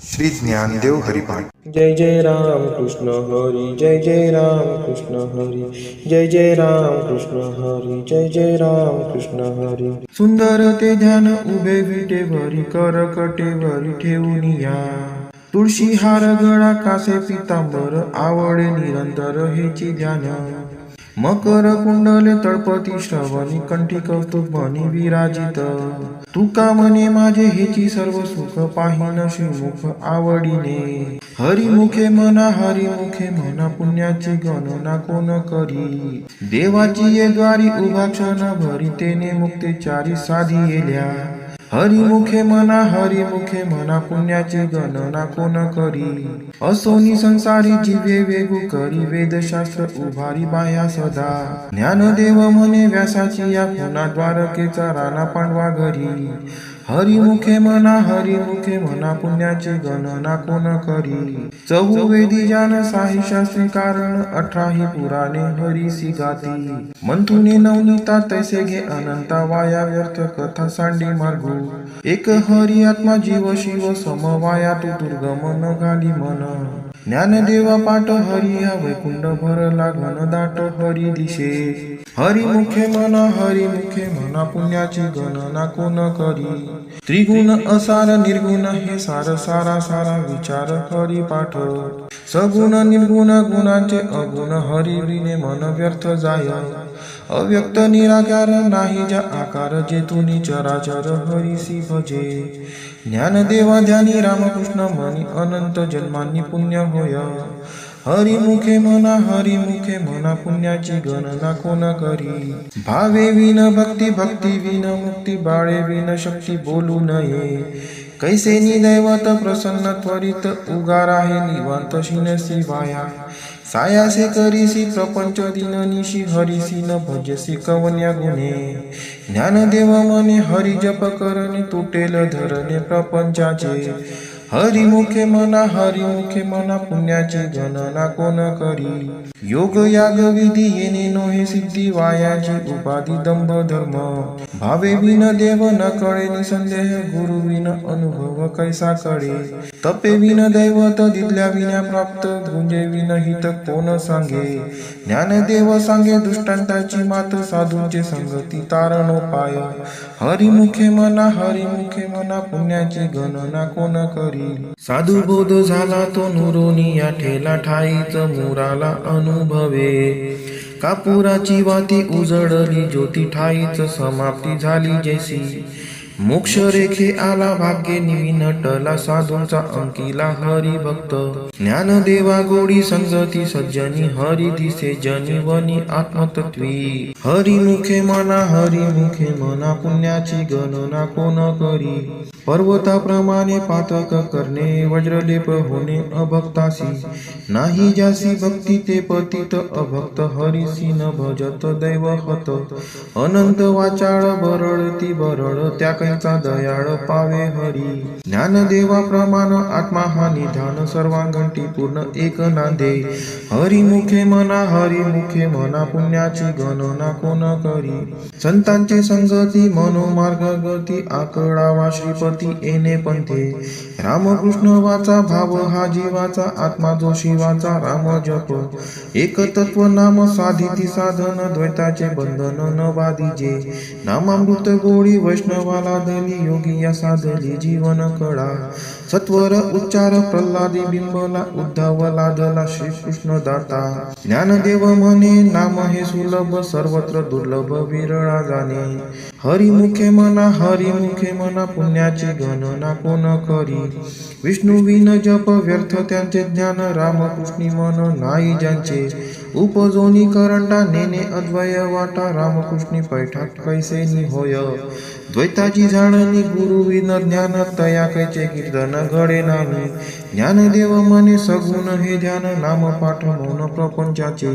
श्री ज्ञानदेव हरिपाठ। जय जय राम कृष्ण हरी, जय जय राम कृष्ण हरी, जय जय राम कृष्ण हरी, जय जय राम कृष्ण हरी। सुंदर ते ध्यान उभे विटे भरी, कर कटेवरी ठेवून या. तुळशी हार गळा कासे पितांबर, आवडे निरंतर हेची ध्यान. मकर कुंडले तळपती श्रवणी, कंठी कौस्तुभ मणी विराजित. तुका म्हणे माझे हेची सर्व सुख, पाहिन श्रीमुख आवडीने. हरिमुखे म्हणा, हरिमुखे म्हणा, पुण्याची गणना कोण करी. देवाची ये द्वारी उभा क्षण भरी, तेने मुक्तेचारी साधी येल्या. हरिमुखे म्हणा, पुण्याची गणना कोण करी. असोनी संसारी जीवे वेगू करी, वेदशास्त्र उभारी बाह्या सदा. ज्ञानदेव म्हणे व्यासाची या पुन्हा, द्वारकेचा राणा पांडवा घरी. हरिमुखे म्हणा, पुण्याची गणना कोण करी. चहुवेदी जान साही शास्त्री कारण, 18 पुराणे हरीसी गाती. मंथुने नवनीता तैसे घे अनंता, वाया व्यर्थ कथा सांडी मार्गू. एक हरी आत्मा जीव शिव सम, वाया तू दुर्गम न घाली मन. ज्ञानदेवा पाठ हरी हा वैकुंठ भरला घन दाट हरी दिशे. हरिमुखे म्हणा, पुण्याची गणना कोण करी. त्रिगुण असार निर्गुण हे सार, सारा सारा विचार हरी पाठ. सगुण निर्गुण गुणांचे अगुण, हरी विने मन व्यर्थ जाय. अव्यक्त निराकार नाही ज्या आकार, जेथुनी चराचर हरीसी भजे. ज्ञानदेवा ध्यानी रामकृष्ण म्हणी, अनंत जन्मांनी पुण्य होय. हरिमुखे म्हणा, पुण्याची गणना कोण करी. भावे विन भक्ती, भक्ती विन मुक्ती, बाळे विन शक्ती बोलू नये. कैसे निदैवत प्रसन्न त्वरित, उगार आहे निवांत शिनसी वाया. सायासे करीसी प्रपंच दिननिशी, हरिसी न भजसी कवन्या गुणे. ज्ञानदेव म्हणे हरी जप करणे, तुटेल धरणे प्रपंचाचे. हरिमुखे म्हणा, पुण्याची गणना कोण करी. योग याग विधी येणे नोहे सिद्धी, वायाची उपाधी दंभ धर्म. भावे विन देव न कळे निसंदेह, गुरु विन अनुभव कैसा कळे. तपे विन दैवत, दिदल्या विना प्राप्त, गुंजे विन हित कोण सांगे. ज्ञानदेव सांगे दृष्टांताची मात, साधूंचे संगती तारणोपाय. हरिमुखे म्हणा, पुण्याची गणना कोण करी. साधू बोध झाला तो नुरोनिया, ठेला ठाईच मुराला अनुभवे. कापुराची वाती उजळली ज्योती, ठाईच समाप्ती झाली जैसी. मोक्ष रेखे आला भाग्ये निविनटला, साधूंचा अंकिला हरी भक्त. ज्ञानदेवा गोडी संगती सज्जनी, हरी दिसे जनी वनी आत्मतत्वी. हरिमुखे म्हणा, पुण्याची गणना कोण करी. पर्वताप्रमाणे पातक करणे, वज्रलेप होणे अभक्तासी. नाही ज्यासी भक्ती ते पतित, अभक्त हरीसी न भजत दैवहत. अनंत वाचाळ बरळती बरळ, त्या कैचा दयाळ पावे हरी. ज्ञानदेवा प्रमाण आत्मा हा निधान, सर्वांगंटी पूर्ण एक नांदे. हरिमुखे म्हणा, पुण्याची गणना कोण करी. संतांचे संगती मनोमार्ग गती, आकडावा श्रीपती येणे पंथे. रामकृष्ण वाचा भाव हा जीवाचा, आत्मा जो शिवाचा राम जप. एक तत्व नाम साधिती साधन, द्वैताचे बंधन न बाधिजे. नामामृत गोळी वैष्णवाला दली, योगी या साधली जीवन कळा. सत्वर उच्चार प्रल्हादी बिंबला, उद्धव लादला श्रीकृष्ण दाता. ज्ञानदेव म्हणे नाम हे सुलभ, सर्वत्र दुर्लभ विरळा जाणे. हरिमुखे म्हणा, पुण्याची गणना कोण करी. विष्णू विन जप व्यर्थ त्यांचे ज्ञान, रामकृष्णी मन नाही ज्यांचे. उपजोनी करंटा नेणे अद्वय वाटा, रामकृष्णी पैठात कैसे निहोय. द्वैताची जाणणी गुरु विन ज्ञान, तया कैचे कीर्तन घडे नाही. ज्ञानदेव म्हणे सगुण हे ध्यान, नाम पाठ मौन प्रपंचाचे.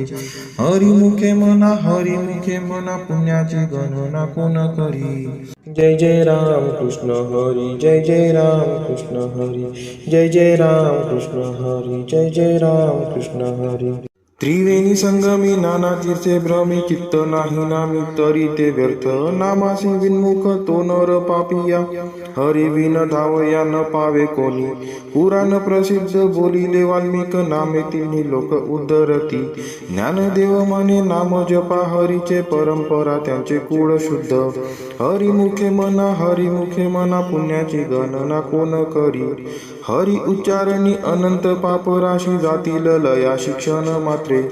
हरिमुखे म्हणा, पुण्याची गणना कोण करी. जय जय राम कृष्ण हरी, जय जय राम कृष्ण हरी, जय जय राम कृष्ण हरी, जय जय राम कृष्ण हरी. त्रिवेणी संगमी नाना तीर्थे भ्रमी, चित्त नाही नामी तरी ते व्यर्थ. नामासी विन्मुख तो नर पापिया, हरी विन धावया न पावे कोणी. पुराण प्रसिद्ध बोलिले वाल्मिक नामे तिन्ही लोक उद्धरती. ज्ञानदेव म्हणे नाम जपा हरीचे परंपरा त्यांचे कुळ शुद्ध. हरिमुखे म्हणा पुण्याची गणना कोण करी. हरी उच्चारणी अनंत पाप राशी जातील लया शिक्षण मात्रे.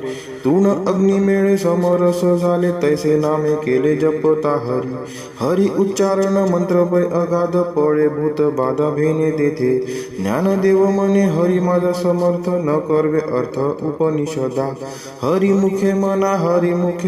तून अग्नी मेळे समरस झाले तैसे नामे केले जपता हरी. हरी उच्चारण मंत्र पै अगाध पळे भूत बाधा भेने देते. ज्ञानदेव म्हणे हरी माझा समर्थ न करवे अर्थ उपनिषदा. हरिमुखे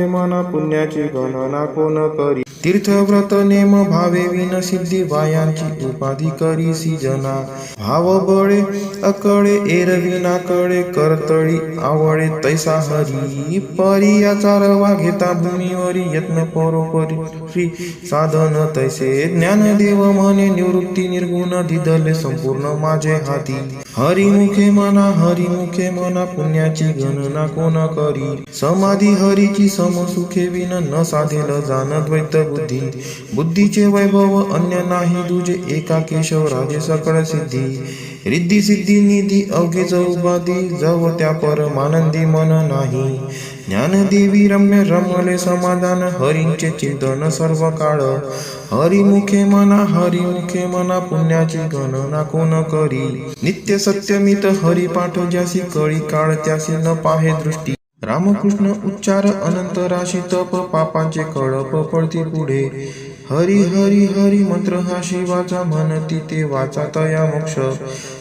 म्हणा पुण्याची गणना कोण करी. तीर्थव्रत नेम भावे विन सिद्धी वायांची उपाधी करीसी जना. भाव बळे अकळे एरविना कळे करतळी आवळे तैसा हरी. परी याचा रवा घेता भूमीवरी यत्न परोपरी साधन तैसे. ज्ञानदेव म्हणे निवृत्ती निर्गुण दिदले संपूर्ण माझे हाती. हरिमुखे म्हणा पुण्याची गणना कोण करी. समाधी हरीची समसुखे विन न साधेल जाण द्वैत बुद्धी. बुद्धीचे वैभव अन्य नाही दुजे एका केशव राजे सकळ सिद्धी. रिद्धी सिद्धी निधी अवघे उपाधी जव त्या परमानंदी मन नाही. ज्ञानदेवी रम्य रमले समाधान हरींचे चिंतन सर्व काळ. हरिमुखे म्हणा पुण्याची गणना कोण करी. नित्य सत्यमित हरिपाठ ज्यासी कळी काळ त्यासी न पाहे दृष्टी. रामकृष्ण उच्चार अनंत राशी तप पापांचे कळप पडती पुढे. हरी हरी हरी मंत्र हा शिवाचा म्हणती ते वाचा तया मोक्ष.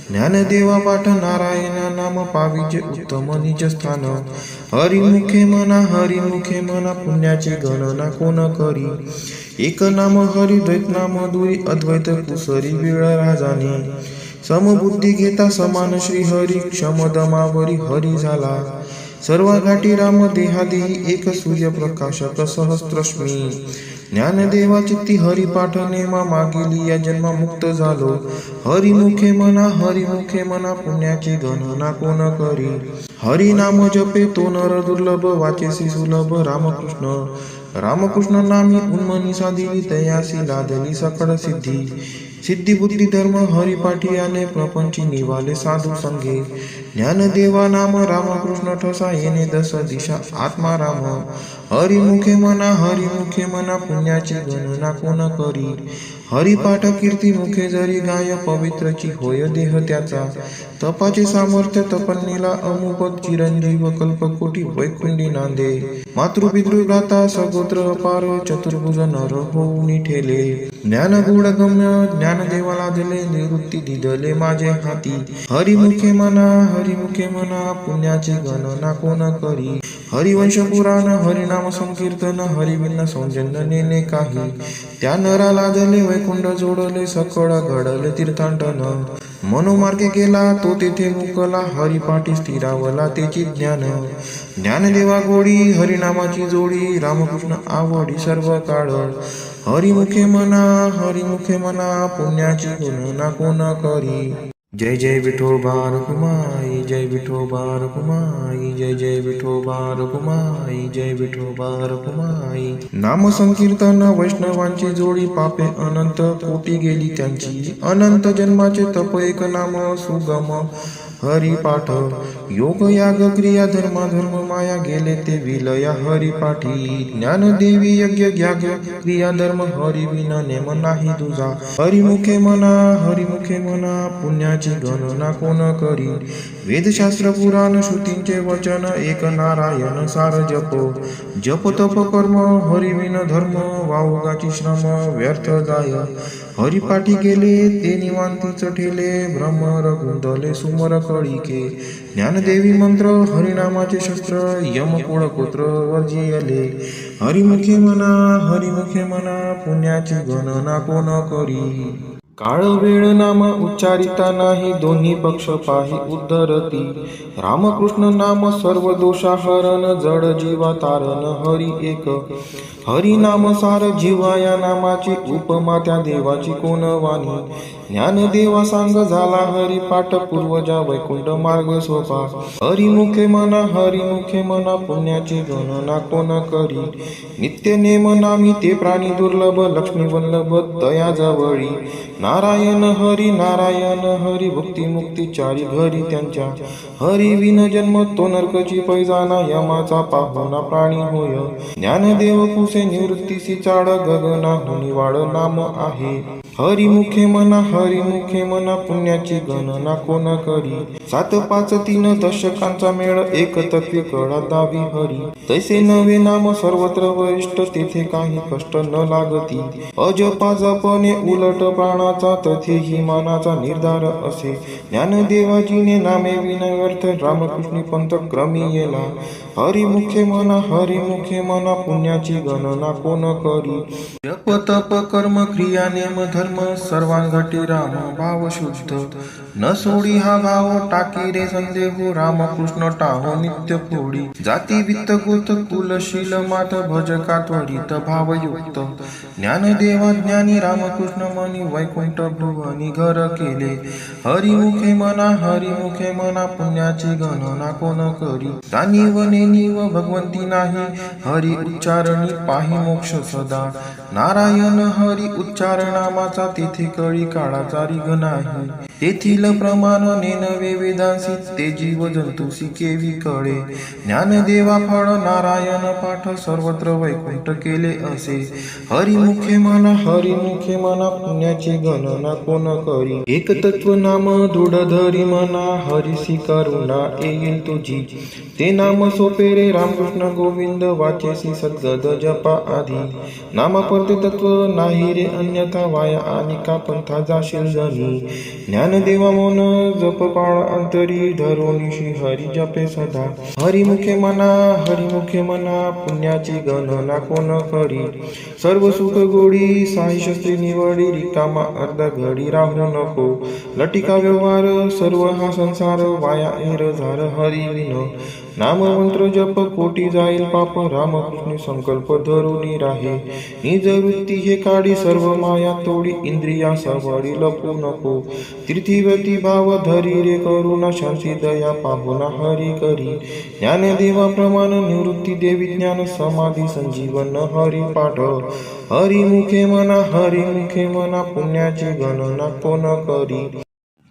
ज्ञानदेवा पाठ नारायण नाम पाविजे उत्तम निज स्थान. हरिमुखे म्हणा पुण्याची गणना कोण करी. एक नाम हरी द्वैत नाम दुरी अद्वैत कुसरी वेळ राजाने. समबुद्धी घेता समान श्री हरी क्षमदमावरी हरी झाला. सर्व घाटी राम देहादेही एक सूर्यप्रकाशक सहस्त्रश्मी. ज्ञानदेवा चित्ती हरिपाठ नेमा मागेली या जन्मा मुक्त झालो. हरिमुखे म्हणा पुण्याची गणना कोण करी. हरी नाम जपे तो नर दुर्लभ वाचेसी सुलभ. रामकृष्ण नामी उन्मनी साधिली तयासी लादली सकळ सिद्धी. सिद्धी बुद्धी धर्म हरिपाठी आले प्रपंची निवाले साधू संगे. ज्ञानदेवा नाम रामकृष्ण ठसा येणे दस दिशा आत्मा राम. हरिमुखे म्हणा पुण्याची गणना कोण करी. हरिपाठ कीर्ती मुखे जरी गाय पवित्रची होय देह त्याचा. तपाचे सामर्थ्य तपन्नीला अमुपद चिरंजीव कल्पकोटी वैकुंडी नांदे. मातृपितृ भ्राता सगोत्र अपार चतुर्भुज नर होऊनी ठेले. ज्ञान गुढ गम्य ज्ञानदेवाला दिले निवृत्ती दिदले माझे हाती. हरिमुखे म्हणा पुण्याची गणना कोण करी. हरिवंश पुराण हरिनाम संकीर्तन हरिविन सौजन्य नेने काही. त्या नराला दिले वैकुंठ जोडले सकळ घडले तीर्थाटन. मनोमार्गे गेला तो तेथे मुकला हरिपाठी स्थिरावला त्याची ज्ञान. ज्ञानदेवा गोडी हरिनामाची जोडी रामकृष्ण आवडी सर्व काळ. हरिमुखे म्हणा पुण्याची गणना कोण करी. जय जय विठोबा रखुमाई जय विठोबा रखुमाई जय जय विठोबा रखुमाई जय विठोबा रखुमाई. नाम संकीर्तन वैष्णवांची जोडी पापे अनंत कोटी गेली त्यांची. अनंत जन्माचे तप एक नाम सुगम हरिपाठ. योग याग क्रिया धर्म माया गेले ते विलया हरिपाठी. ज्ञानदेवी यज्ञ याग क्रिया धर्म हरि विना नेम नाही तुझा. हरिमुखे म्हणा पुण्याची गणना कोण करी. वेदशास्त्र पुराण श्रुतींचे वचन एक नारायण सार जप तप कर्म हरिविन धर्म वावगाची श्रम व्यर्थ जाय. हरिपाठी गेले ते निवांतीच ठेले भ्रमर गुंदले सुमर कळिके. ज्ञानदेवी मंत्र हरिनामाचे शस्त्र यमकुळ कोत्र वर्जियले. हरिमुखे म्हणा पुण्याची गणना कोण करी. काळ वेळ नाम उच्चारिता नाही दोन्ही पक्ष पाही उद्धरती. रामकृष्ण नाम सर्व दोषा हरण जड जीवा तारण हरी एक. हरी नाम सार जीवा या नामाची उपमा त्या देवाची कोण वाणी. ज्ञानदेवा सांग झाला हरिपाठ पूर्वजा वैकुंठ मार्ग सोपा हरिमुखे मना पुण्याची गणना कोण करी नित्य नेम नामी ते प्राणी दुर्लभ लक्ष्मी वल्लभ दया जवळी नारायण हरी भक्ती मुक्ती चारी घरी त्यांच्या हरी विन जन्म तो नरकची पैजाना यमाचा पाहुणा प्राणी होय ज्ञानदेव कुसे निवृत्तीसी चाड गगना हुनी वाड नाम आहे हरिमुखे मना पुण्याची गणना कोण करी 7 5 3 दशकांचा मेळ एक तत्वे कळा दावी हरी तैसे नवे नाम सर्वत्र वरिष्ठ तेथे काही कष्ट न लागती अजपा जपणे उलट प्राणाचा तथेही मनाचा निर्धार असे ज्ञानदेवाजीने नामे विनव्यर्थ रामकृष्णी पंथ क्रमी येला हरिमुखे मना पुण्याची गणना कोण करी जप तप कर्म क्रिया नेम धर्म सर्वांगटी राम भाव शुद्ध न सोडी हा भाव टाकी रे संदेह रामकृष्ण टाहो नित्य फोडी जाती वित्त गोत कुलशील मात भजका त्वरित भावयुक्त ज्ञानदेवा ज्ञानी रामकृष्ण मनी वैकुंठ भुवनी घर केले हरिमुखे मना पुण्याची गणना कोण करी तानी व भगवंती नाही हरी उच्चारणी पाही मोक्ष सदा नारायण हरी उच्चारणामाचा तेथे कळी काळाचा रिग नाही तेथील प्रमाण नेनवे वेदांसी ते जीव जंतुसी केवी कळे ज्ञानदेवा फळ नारायण पाठ सर्वत्र वैकुंठ केले असे हरिमुखे मना पुण्याची गणना कोण करी एक तत्व नाम दृढ धरी मना हरिसी करुणा येईल तुझी ते नाम सोपे रे रामकृष्ण गोविंद वाचेसी सद्गद जपा आधी नाम परते तत्व नाही रे अन्यथा वाया आणि का पंथा जाशील जनी ज्ञानदेवा मौन जप पाळ अंतरी धरोनिशी हरी जपे सदा हरिमुखे मना पुण्याची गणना कोण करी सर्व सुख गोडी साई शस्त्री निवडी रिकामा अर्धा घडी राहू नको लटिका व्यवहार सर्व हा संसार वाया एर झार हरी विन नाम मंत्र जप कोटी जाईल पाप रामकृष्ण संकल्प धरुनी राहे निज वृत्ती हे काढी सर्व माया तोडी इंद्रिया सवडी लपू नको तीर्थीवती भाव धरी रे करुणा शांती दया पाहुणा हरी करी ज्ञानदेवा प्रमाण निवृत्ती देवी ज्ञान समाधी संजीवन हरी पाठ हरिमुखे मना पुण्याची गणना कोण करी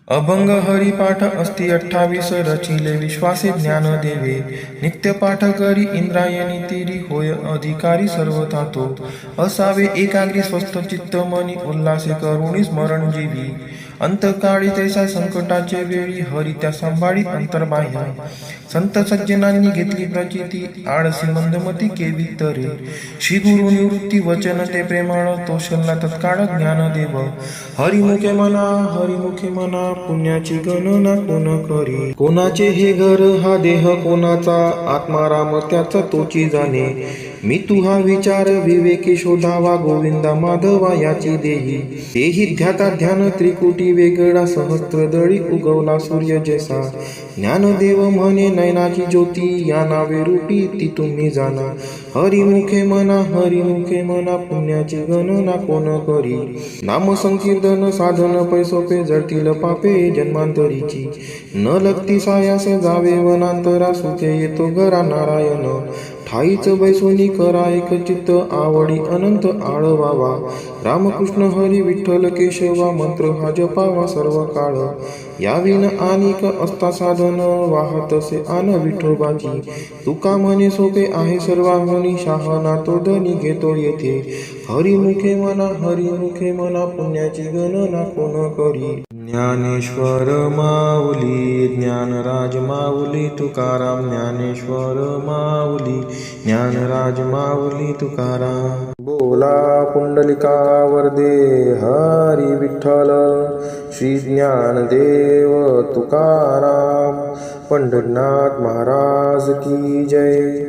अभंग हरिपाठ अस्ति 28 रचिले विश्वासे ज्ञान देवे नित्य पाठ करी इंद्रायणी तिरी होय अधिकारी सर्वथा तो असावे एकाग्री स्वस्थ चित्त मनी उल्हासे करुणी स्मरण जीवी अंतकाळी तैसा संकटाचे वेळी हरी त्या सांभाळी अंतर्बाह्य संत सज्जनांनी घेतली प्रचिती आळसी मंदमती केवी तरे श्री गुरु निवृत्ती वचन ते प्रेमळ तो शल्ला तत्काळ ज्ञानदेव हरिमुखे मना पुण्याची गणना कोण करी कोणाचे हे घर हा देह कोणाचा आत्मा राम त्याचा तोची जाणे मी तू हा विचार विवेकी शोधावा गोविंदा माधवा याची देही तेही ध्याता ध्यान त्रिकुटी वेगळा सहस्त्रदळी उगवला सूर्य जैसा ज्ञानदेव म्हणे नयनाची ज्योती या नावे रूपी ती तुम्ही जाणा हरिमुखे मना पुण्याची गणना कोण करी नाम संकीर्तन साधन पैसोपे जळतील पापे जन्मांतरीची न लगती सायास जावे वनांतरा सुखे येतो घरा नारायण ठाईच बैसोनी करा एक चित्त आवडी अनंत आळवावा रामकृष्ण हरी विठ्ठल केशवा मंत्र हा जपावा सर्व काळ याविन आनिक असता साधन वाहतसे आन विठोबाची तुका म्हणे सोपे आहे सर्वांगणी शहाणा तो धनी घेतो येथे हरिमुखे मना पुण्याची गणना कोण करी ज्ञानेश्वर माऊली ज्ञानराज माऊली तुकाराम ज्ञानेश्वर माऊली ज्ञानराज माऊली तुकाराम बोला पुंडलिका वरदे हरी विठ्ठल श्री ज्ञानदेव तुकाराम पंढरनाथ महाराज की जय।